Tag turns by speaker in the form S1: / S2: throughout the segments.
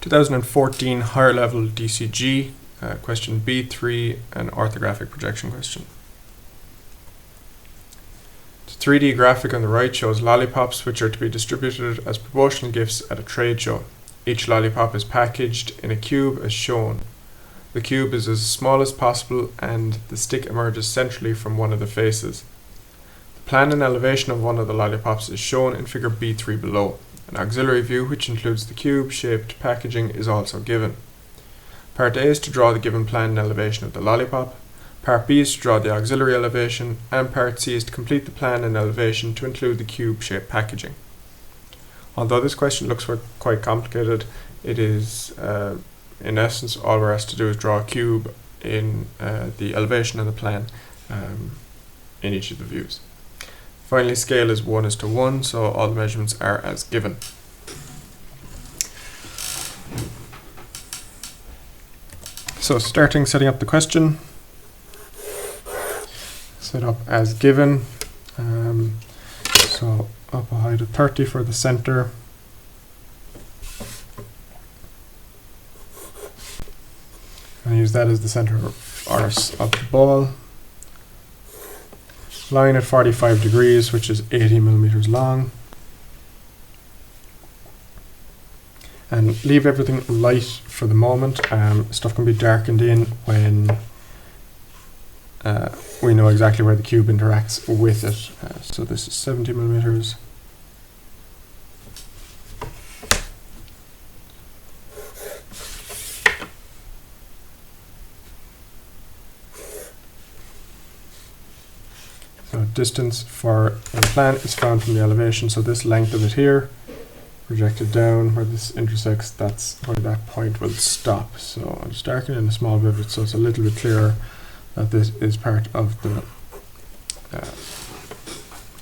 S1: 2014 higher level DCG, question B3, an orthographic projection question. The 3D graphic on the right shows lollipops which are to be distributed as promotional gifts at a trade show. Each lollipop is packaged in a cube as shown. The cube is as small as possible and the stick emerges centrally from one of the faces. The plan and elevation of one of the lollipops is shown in figure B3 below. An auxiliary view which includes the cube-shaped packaging is also given. Part A is to draw the given plan and elevation of the lollipop. Part B is to draw the auxiliary elevation, and Part C is to complete the plan and elevation to include the cube-shaped packaging. Although this question looks quite complicated, it is in essence all we're asked to do is draw a cube in the elevation of the plan in each of the views. Finally, scale is 1:1, so all the measurements are as given. So setting up the question. Set up as given. So up a height of 30 for the center. And use that as the center of the ball. Line at 45 degrees, which is 80 millimeters long. And leave everything light for the moment. Stuff can be darkened in when we know exactly where the cube interacts with it. So this is 70 millimeters. So distance for the plan is found from the elevation, so this length of it here, projected down where this intersects, that's where that point will stop. So I'll just darken in a small bit so it's a little bit clearer that this is part of the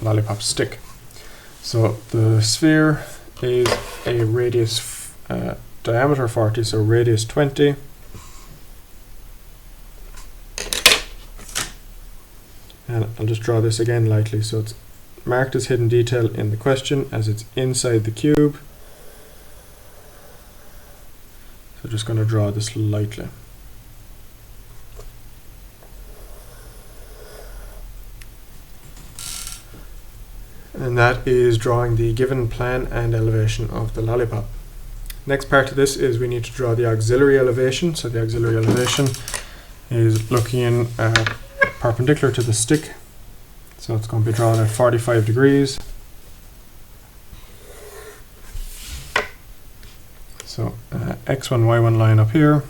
S1: lollipop stick. So the sphere is a radius diameter 40, so radius 20. And I'll just draw this again lightly, so it's marked as hidden detail in the question as it's inside the cube. So just going to draw this lightly. And that is drawing the given plan and elevation of the lollipop. Next part of this is we need to draw the auxiliary elevation. So the auxiliary elevation is looking perpendicular to the stick, so it's going to be drawn at 45 degrees. So x1, y1 line up here.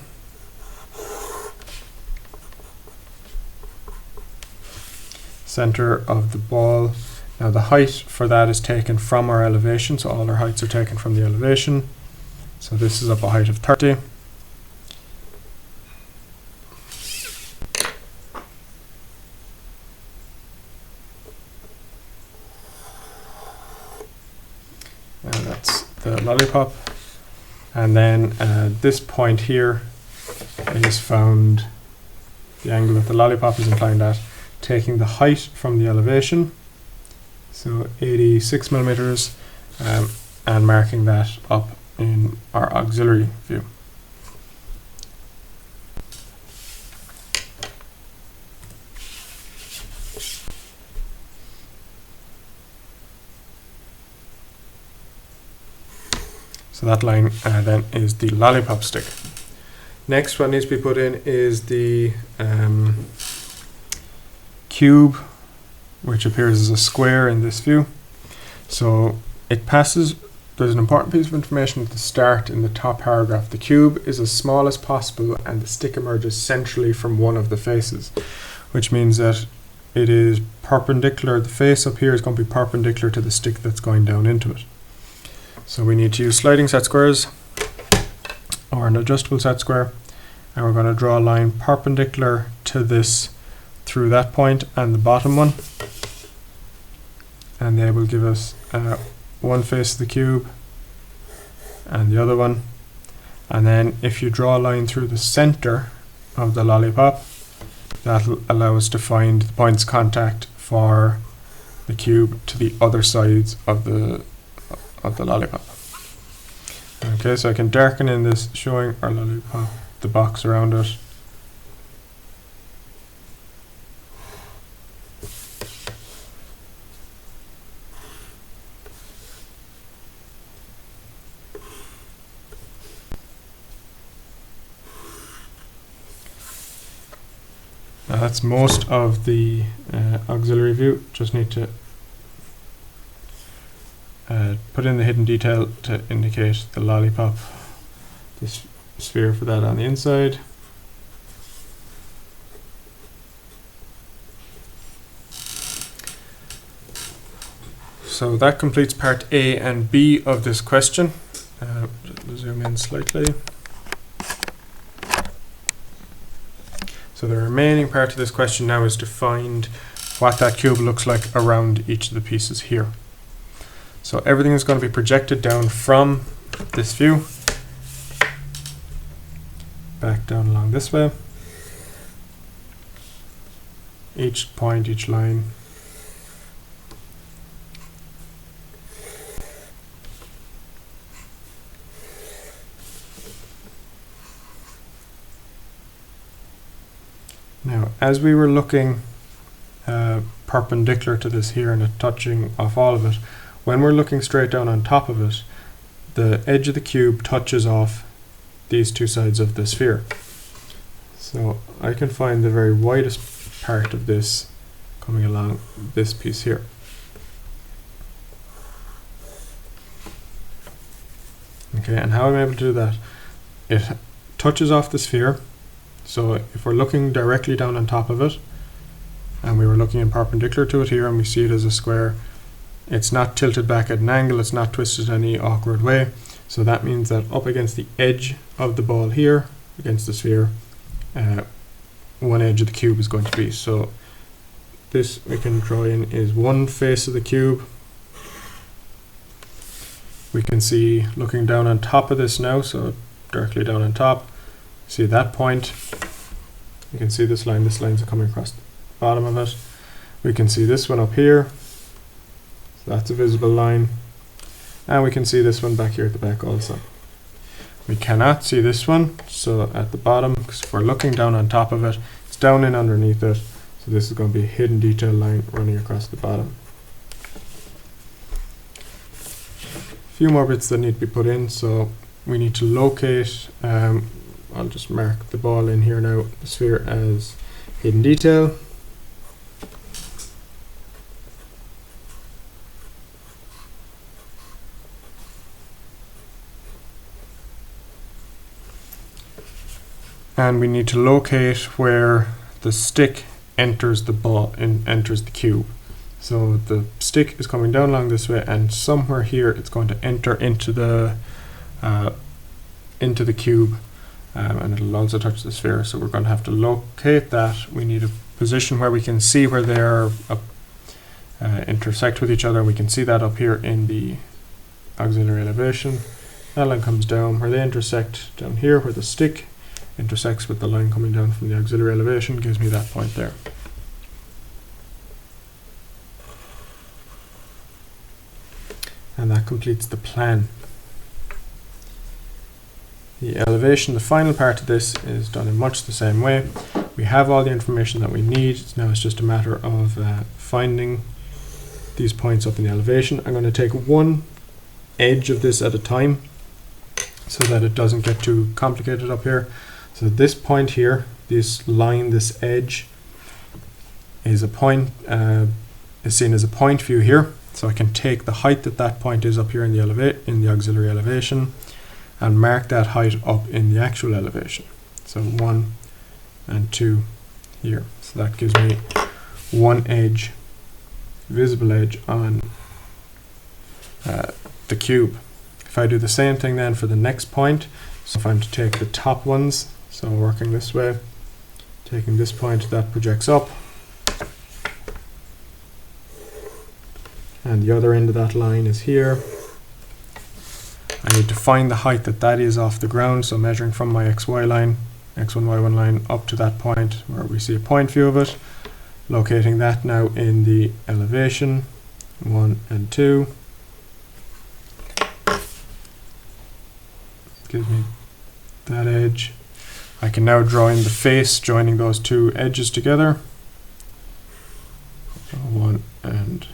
S1: Center of the ball. Now the height for that is taken from our elevation, so all our heights are taken from the elevation. So this is up a height of 30. And that's the lollipop. And then this point here is found, the angle that the lollipop is inclined at, taking the height from the elevation, so 86 millimeters, and marking that up in our auxiliary view. So that line then is the lollipop stick. Next, what needs to be put in is the cube, which appears as a square in this view. So it passes, there's an important piece of information at the start in the top paragraph. The cube is as small as possible and the stick emerges centrally from one of the faces, which means that it is perpendicular, the face up here is going to be perpendicular to the stick that's going down into it. So we need to use sliding set squares or an adjustable set square, and we're going to draw a line perpendicular to this through that point and the bottom one, and they will give us one face of the cube and the other one. And then if you draw a line through the center of the lollipop, that'll allow us to find the points of contact for the cube to the other sides of the lollipop. Okay. Okay, so I can darken in this, showing our lollipop, the box around it. Now that's most of the auxiliary view. Just need to put in the hidden detail to indicate the lollipop, this sphere for that on the inside. So that completes part A and B of this question. Just zoom in slightly. So the remaining part of this question now is to find what that cube looks like around each of the pieces here. So everything is going to be projected down from this view, back down along this way. Each point, each line. Now, as we were looking perpendicular to this here and touching off all of it, when we're looking straight down on top of it, the edge of the cube touches off these two sides of the sphere. So I can find the very widest part of this coming along this piece here. Okay, and how am I able to do that? It touches off the sphere. So if we're looking directly down on top of it, and we were looking in perpendicular to it here, and we see it as a square, it's not tilted back at an angle, it's not twisted in any awkward way. So that means that up against the edge of the ball here, against the sphere, one edge of the cube is going to be. So this we can draw in is one face of the cube. We can see, looking down on top of this now, so directly down on top, see that point. You can see this line's coming across the bottom of it. We can see this one up here, so that's a visible line, and we can see this one back here at the back also. We cannot see this one, so at the bottom, because if we're looking down on top of it, it's down in underneath it, so this is going to be a hidden detail line running across the bottom. A few more bits that need to be put in, so we need to locate, I'll just mark the ball in here now, the sphere, as hidden detail. And we need to locate where the stick enters the ball and enters the cube. So the stick is coming down along this way, and somewhere here it's going to enter into the cube. And it'll also touch the sphere, so we're going to have to locate that. We need a position where we can see where they are intersect with each other. We can see that up here in the auxiliary elevation. That line comes down where they intersect down here, where the stick intersects with the line coming down from the auxiliary elevation, gives me that point there. And that completes the plan. The elevation, the final part of this, is done in much the same way. We have all the information that we need. Now it's just a matter of finding these points up in the elevation. I'm going to take one edge of this at a time so that it doesn't get too complicated up here. So this point here, this line, this edge, is a point, is seen as a point view here. So I can take the height that that point is up here in the auxiliary elevation, and mark that height up in the actual elevation. So 1 and 2 here. So that gives me one edge, visible edge on the cube. If I do the same thing then for the next point, so if I'm to take the top ones, so working this way, taking this point, that projects up, and the other end of that line is here. I need to find the height that that is off the ground, so measuring from my XY line, X1, Y1 line up to that point where we see a point view of it, locating that now in the elevation, 1 and 2. gives me that edge. I can now draw in the face joining those two edges together. So 1 and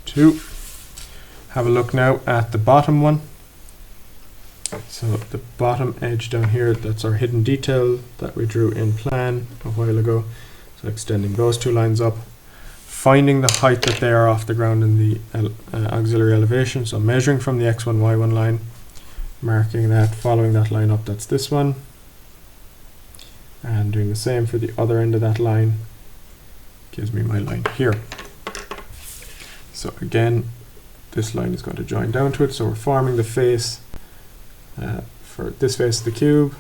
S1: 2. Have a look now at the bottom one. So the bottom edge down here, that's our hidden detail that we drew in plan a while ago. So extending those two lines up, finding the height that they are off the ground in the auxiliary elevation. So measuring from the x1, y1 line, marking that, following that line up, that's this one. And doing the same for the other end of that line, gives me my line here. So again, this line is going to join down to it. So we're forming the face for this face of the cube,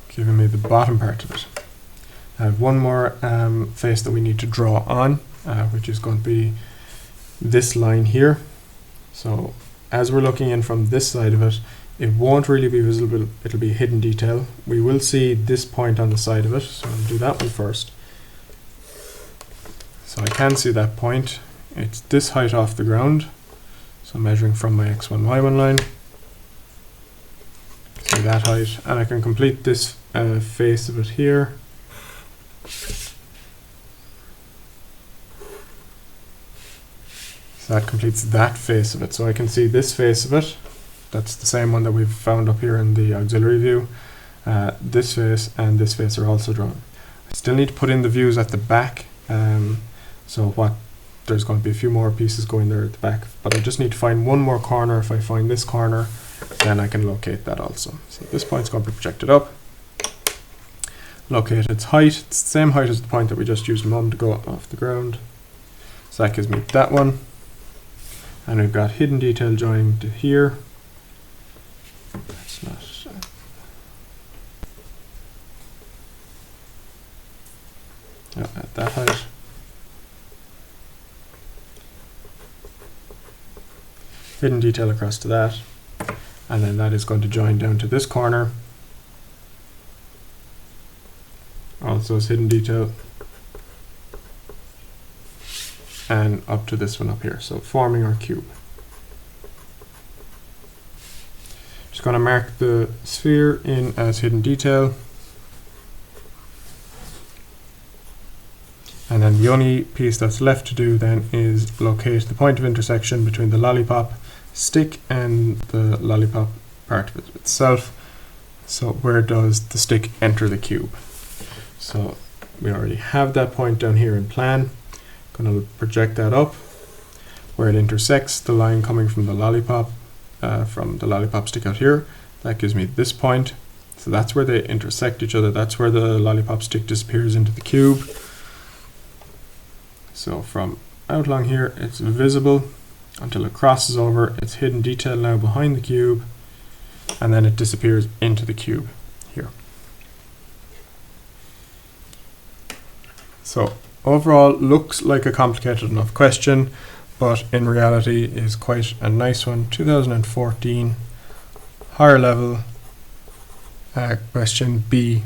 S1: giving me the bottom part of it. I have one more face that we need to draw on, which is going to be this line here. So as we're looking in from this side of it, it won't really be visible, it'll be hidden detail. We will see this point on the side of it, so I'll do that one first. So I can see that point. It's this height off the ground. So measuring from my x1, y1 line. See that height, and I can complete this face of it here. So that completes that face of it. So I can see this face of it. That's the same one that we've found up here in the auxiliary view. This face and this face are also drawn. I still need to put in the views at the back. There's going to be a few more pieces going there at the back, but I just need to find one more corner. If I find this corner, then I can locate that also. So this point's going to be projected up. Locate its height. It's the same height as the point that we just used a moment ago off the ground. So that gives me that one. And we've got hidden detail joining to here. That's not... at that height. Hidden detail across to that, and then that is going to join down to this corner. Also is hidden detail, and up to this one up here. So forming our cube. Just going to mark the sphere in as hidden detail. And then the only piece that's left to do then is locate the point of intersection between the lollipop stick and the lollipop part of it itself. So where does the stick enter the cube? So we already have that point down here in plan. Going to project that up where it intersects the line coming from the lollipop stick out here. That gives me this point. So that's where they intersect each other. That's where the lollipop stick disappears into the cube. So from out along here, it's visible until it crosses over. It's hidden detail now behind the cube, and then it disappears into the cube here. So overall, looks like a complicated enough question, but in reality is quite a nice one. 2014, higher level question B